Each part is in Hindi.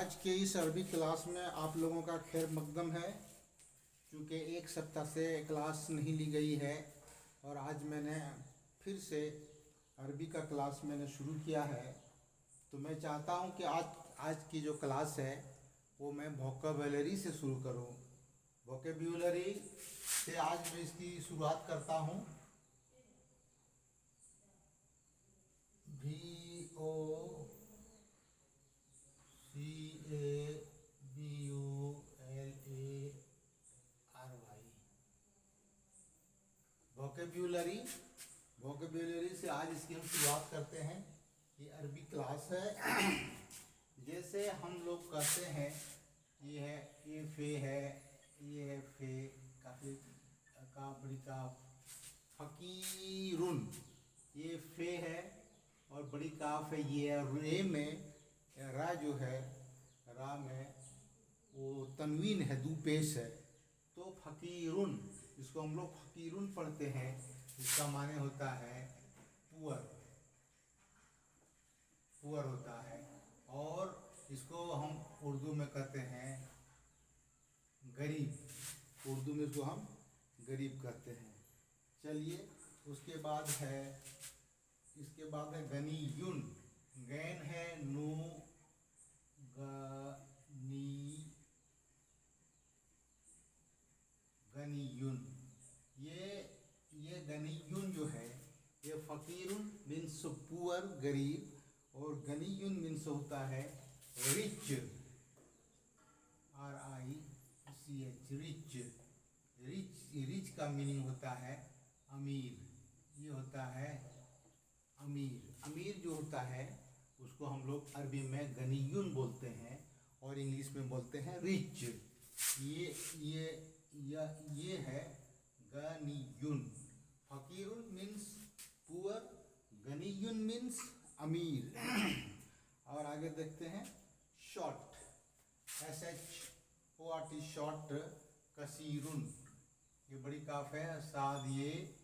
आज के इस अरबी क्लास में आप लोगों का खैर मकदम है। क्योंकि एक सप्ताह से क्लास नहीं ली गई है और आज मैंने फिर से अरबी का क्लास मैंने शुरू किया है। तो मैं चाहता हूं कि आज की जो क्लास है वो मैं वोकैबुलरी से शुरू करूं। वोकैबुलरी से आज मैं इसकी शुरुआत करता हूं। VOCABULARY vocabulary. वोकैबुलरी से आज इसकी हम शुरुआत करते हैं। ये अरबी क्लास है। जैसे हम लोग कहते हैं ये है, ये फे है, ये है फे, काफी काफ बड़ी काफ, फकीरुन, ये फे है और बड़ी काफ है। ये रे में रा जो है, रा में वो तनवीन है, दो पेश है। तो फकीरुन, इसको हम लोग फकीरुन पढ़ते हैं। इसका माने होता है पुअर, पुअर होता है। और इसको हम उर्दू में कहते हैं गरीब। उर्दू में इसको हम गरीब कहते हैं। चलिए, उसके बाद है, इसके बाद है गनीयुन। गैन है नो, गनीयुन। ये गनीयुन जो है ये फकीरुन मीन्स पुअर, गरीब, और गनीयुन मीन्स होता है रिच, RICH, रिच। रिच का मीनिंग होता है अमीर। ये होता है अमीर। अमीर जो होता है उसको हम लोग अरबी में गनीयुन बोलते हैं और इंग्लिश में बोलते हैं रिच। ये है गनीयुन। फकीरुन मीन्स पुअर, गनीयुन मीन्स अमीर। और आगे देखते हैं शॉर्ट, SHORT, शॉर्ट। कसीरुन, ये बड़ी काफ है, साद ये,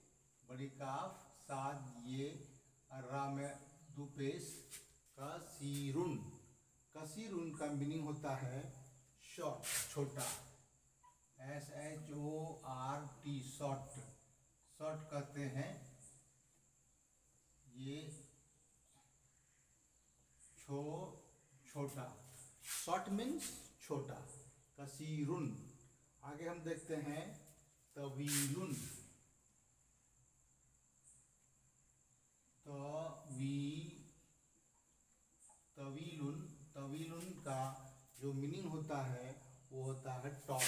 बड़ी काफ, साद ये, रा में दो पेश, कसीरुन। कसीरुन का मीनिंग होता है शॉर्ट, छोटा। SHORT, short. शॉर्ट कहते हैं ये छोटा। शॉर्ट मीन्स छोटा। कसीरुन। आगे हम देखते हैं तवीलुन। तवीलुन। तवीलुन का जो मीनिंग होता है वो होता है tall,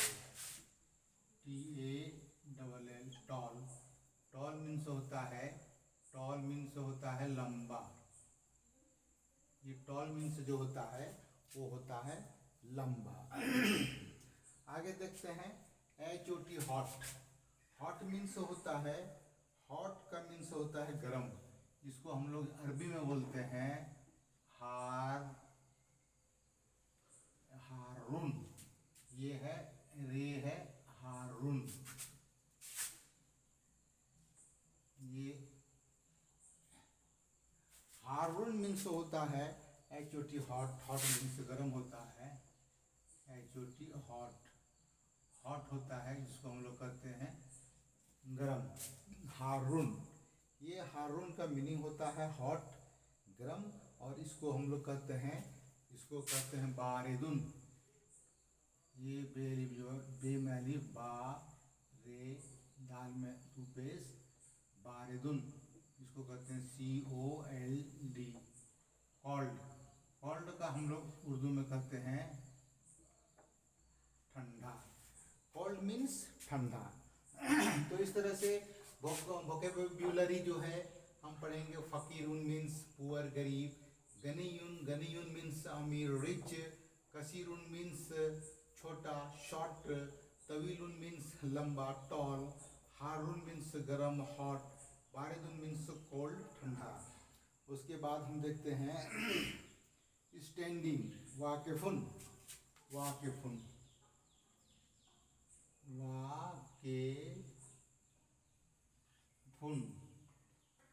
TALL, tall. Tall means होता है, टॉल मीन्स होता है लंबा। ये टॉल मीन्स जो होता है वो होता है लंबा। आगे देखते हैं HOT, हॉट। हॉट मीन्स होता है, हॉट का मीन्स होता है गरम। इसको हम लोग अरबी में बोलते हैं हारून। ये है रे है हारून। ये हारून मीन्स होता है HOT, हॉट। हॉट मीन्स गरम होता है। HOT, hot. हॉट होता है जिसको हम लोग कहते हैं गरम। हारून, ये हारून का मीनिंग होता है हॉट, गरम। और इसको हम लोग कहते हैं बारिदुन। ये बे मैलिफ, बा रे दाल में दो पेश, बारिदुन। इसको कहते हैं COLD, कोल्ड। कोल्ड का हम लोग उर्दू में कहते हैं ठंडा। कोल्ड मीन्स ठंडा। तो इस तरह से वोकैबुलरी जो है हम पढ़ेंगे। फकीरुन मीन्स पुअर, गरीब। गनीयुन मीन्स अमीर, रिच। कसीरुन मीन्स छोटा, शॉर्ट। तवीलुन मीन्स लंबा, टॉल। हारून मीन्स गरम, हॉट। बारिदुन मीन्स कोल्ड, ठंडा। उसके बाद हम देखते हैं स्टैंडिंग। वाकिफुन। वाकिफुन, वाकिफुन,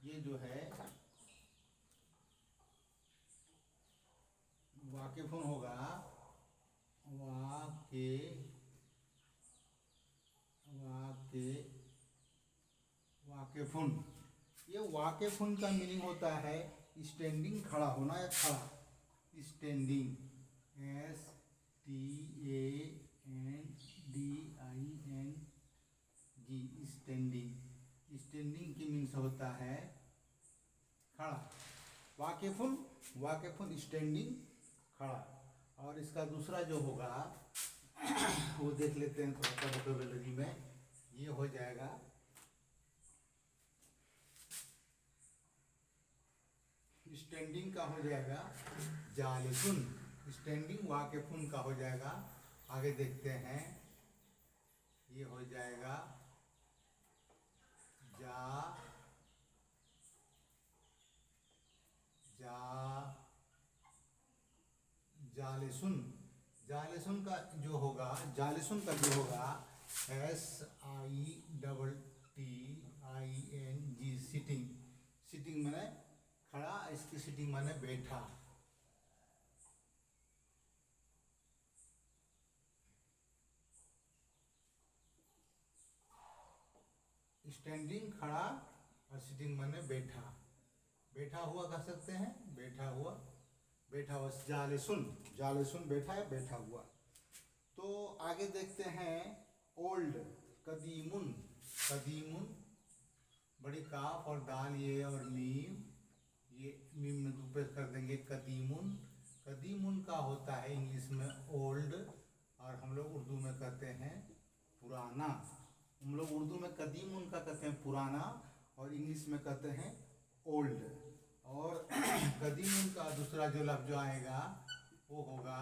ये जो है वाकिफुन होगा वाके वाके वाकेफुन। ये वाकेफुन का मीनिंग होता है स्टैंडिंग, खड़ा होना या खड़ा। Standing, STANDING, standing. स्टैंडिंग की मीन्स होता है खड़ा। वाकेफुन, वाकेफुन स्टैंडिंग, खड़ा। और इसका दूसरा जो होगा वो देख लेते हैं थोड़ा सा वोकैबुलरी में। ये हो जाएगा स्टैंडिंग का हो जाएगा जालिसुन। स्टैंडिंग वाकेफुन का हो जाएगा, आगे देखते हैं, ये हो जाएगा जा जा जालिसुन। जालिसुन का जो होगा, जालिसुन का जो होगा SITTING, सिटिंग। सिटिंग माने खड़ा, इसकी सिटिंग माने बैठा। स्टैंडिंग खड़ा और सिटिंग माने बैठा। बैठा हुआ कह सकते हैं, बैठा हुआ, बैठा हुआ जालिसुन। जालिसुन बैठा है, बैठा हुआ। तो आगे देखते हैं ओल्ड, कदीमुन। कदीमुन, बड़ी काफ और दाल ये और मीम, ये मीम में दुपेश कर देंगे कदीमुन। कदीमुन का होता है इंग्लिश में ओल्ड, और हम लोग उर्दू में कहते हैं पुराना। हम लोग उर्दू में कदीमुन का कहते हैं पुराना, और इंग्लिश में कहते हैं ओल्ड। और कदीमुन का दूसरा जो लफ्ज आएगा वो होगा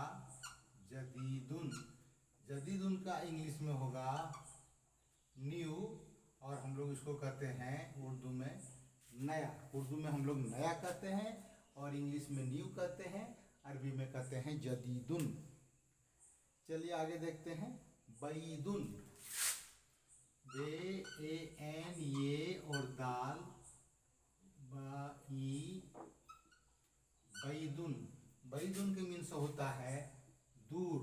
जदीदुन। जदीदुन का इंग्लिश में होगा न्यू, और हम लोग इसको कहते हैं उर्दू में नया। उर्दू में हम लोग नया कहते हैं और इंग्लिश में न्यू कहते हैं, अरबी में कहते हैं जदीदुन। चलिए आगे देखते हैं बैदुन। BAN, ये और दाल, बैदुन। बैदुन के मीन्स होता है दूर।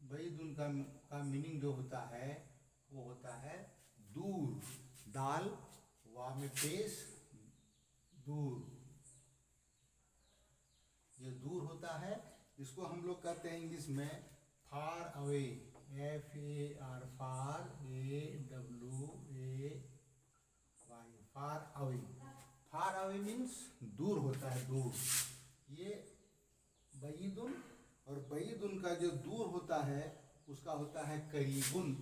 बैदुन का मीनिंग जो होता है वो होता है दूर। दाल वा में पेश, दूर, ये दूर होता है। इसको हम लोग कहते हैं इंग्लिश में फार अवे, FAR, फार, AWAY, far away. Far away means दूर होता है, दूर। ये बैदुन, और बैदुन का जो दूर होता है उसका होता है करीबुन।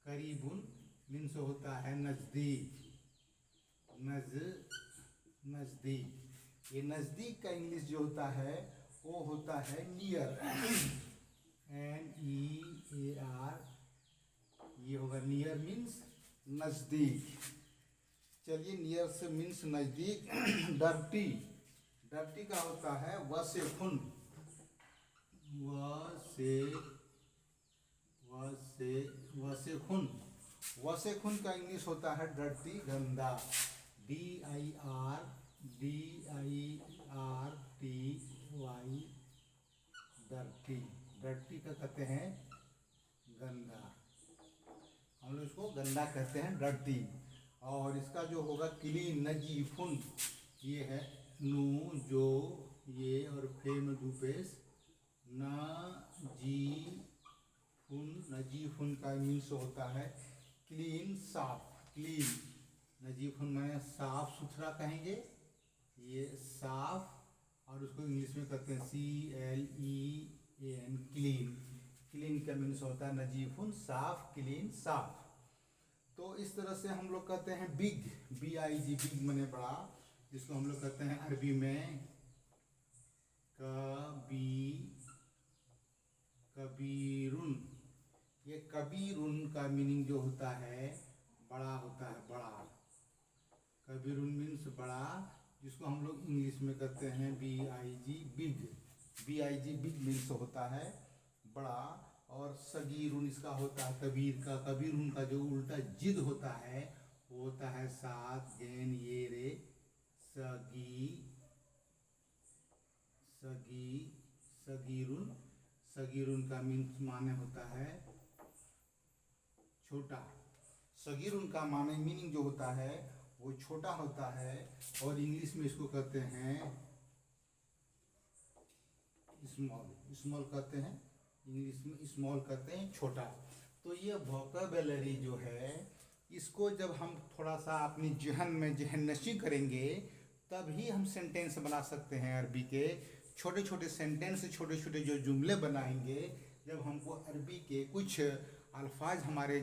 करीबुन मीन्स होता है नजदीक, नजदीक। ये नजदीक का इंग्लिश जो होता है वो होता है नियर, NEAR। ये होगा नियर मीन्स नजदीक। चलिए नियर से मीन्स नजदीक। डर्टी, डर्टी का होता है वसेखुन। वसेखुन, वसेखुन का इंग्लिश होता है डर्टी, गंदा। DIRTY, dirty. डर्टी का कहते हैं गंदा, हम लोग इसको गंदा कहते हैं, डर्टी। और इसका जो होगा क्लीन, नजीफुन। ये है नू, जो, ये और फे में दुपेश, नजीफुन। नजीफुन का मीन्स होता है क्लीन, साफ, क्लीन। नजीफुन में साफ सुथरा कहेंगे, ये साफ, और उसको इंग्लिश में कहते हैं CLEAN, क्लीन। क्लीन का मीन्स होता है नजीफुन, साफ, क्लीन, साफ। तो इस तरह से हम लोग कहते हैं बिग, BIG, बिग मने बड़ा, जिसको हम लोग कहते हैं अरबी में कबीरुन। ये कबीरुन का मीनिंग जो होता है बड़ा होता है, बड़ा। कबीरुन मीन्स बड़ा, जिसको हम लोग इंग्लिश में कहते हैं BIG, big. BIG big means होता है बड़ा। और सगीरुन इसका होता है कबीर का। कबीरुन का जो उल्टा जिद होता है वो होता है सात, गैन, ये रे, सगी, सगीरुन। सगीरुन का माने होता है छोटा। सगीरुन का माने मीनिंग जो होता है वो छोटा होता है, और इंग्लिश में इसको कहते हैं स्मॉल। स्मॉल कहते हैं, इंग्लिश में स्मॉल कहते हैं छोटा। तो ये वोकैबुलरी जो है, इसको जब हम थोड़ा सा अपनी जहन में जहननशी करेंगे तभी हम सेंटेंस बना सकते हैं। अरबी के छोटे छोटे सेंटेंस, छोटे छोटे जो जुमले बनाएंगे, जब हमको अरबी के कुछ अल्फाज हमारे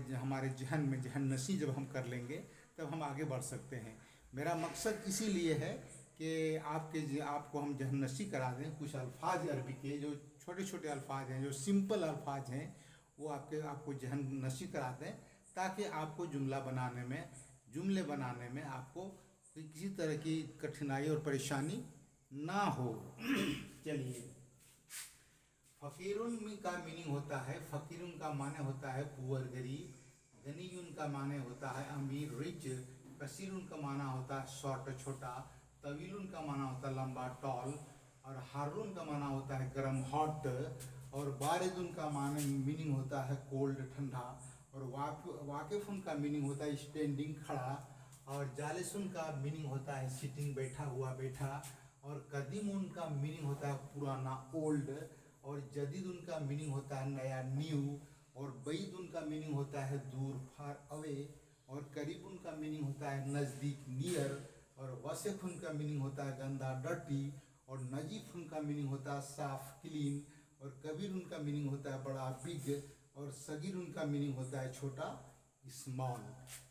जहन में जहननशी जब हम कर लेंगे तब हम आगे बढ़ सकते हैं। मेरा मकसद इसीलिए है कि आपको हम जहननशी करा दें। कुछ अल्फाज अरबी के जो छोटे छोटे अल्फाज हैं, जो सिंपल अल्फाज हैं, वो आपको जहननशी करा दें, ताकि आपको जुमले बनाने में आपको किसी तरह की कठिनाई और परेशानी ना हो। चलिए, फ़कीरुन का मीनिंग होता है, फ़कीरुन का माने होता है पुअर गरीब, गनीयुन का माने होता है अमीर रिच, कसीरुन का माना होता है शॉर्ट छोटा, तवीलुन का माना होता है लंबा टॉल, और हारून का माना होता है गर्म हॉट, और बारिदुन का माने मीनिंग होता है कोल्ड ठंडा, और वाकिफुन का मीनिंग होता है स्टैंडिंग खड़ा, और जालिसुन का मीनिंग होता है सिटिंग बैठा हुआ बैठा, और कदीमुन का मीनिंग होता है पुराना ओल्ड, और जदीदुन का मीनिंग होता है नया न्यू, और बईदुन का मीनिंग होता है दूर फार अवे, और करीबुन का मीनिंग होता है नज़दीक नियर, और वसेफुन का मीनिंग होता है गंदा डर्टी, और नजीफुन का मीनिंग होता है साफ क्लीन, और कबीरुन का मीनिंग होता है बड़ा बिग, और सगीरुन का मीनिंग होता है छोटा स्मॉल।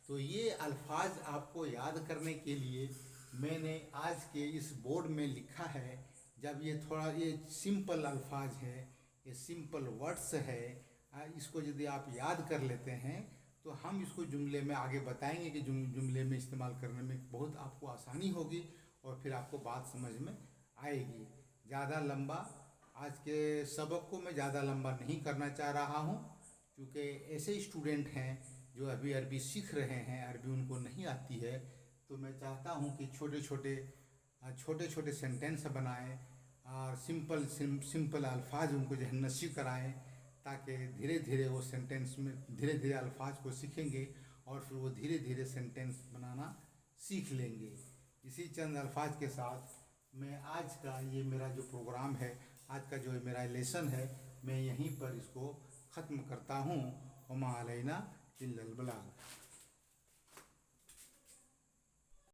तो ये अल्फाज आपको याद करने के लिए मैंने आज के इस बोर्ड में लिखा है। जब ये सिंपल अल्फाज है, ये सिंपल वर्ड्स है, इसको यदि आप याद कर लेते हैं तो हम इसको जुमले में आगे बताएंगे कि जुमले में इस्तेमाल करने में बहुत आपको आसानी होगी, और फिर आपको बात समझ में आएगी। ज़्यादा लंबा आज के सबक को मैं ज़्यादा लंबा नहीं करना चाह रहा हूँ, क्योंकि ऐसे स्टूडेंट हैं जो अभी अरबी सीख रहे हैं, अरबी उनको नहीं आती है। तो मैं चाहता हूँ कि छोटे छोटे सेंटेंस बनाएं और सिंपल अल्फाज उनको जहननशी कराएं, ताकि धीरे धीरे वो सेंटेंस में धीरे धीरे अल्फाज को सीखेंगे और फिर वो धीरे धीरे सेंटेंस बनाना सीख लेंगे। इसी चंद अल्फाज के साथ मैं आज का ये मेरा जो प्रोग्राम है, आज का जो मेरा लेसन है, मैं यहीं पर इसको ख़त्म करता हूँ। वमा अलैना इल्लल बलाग।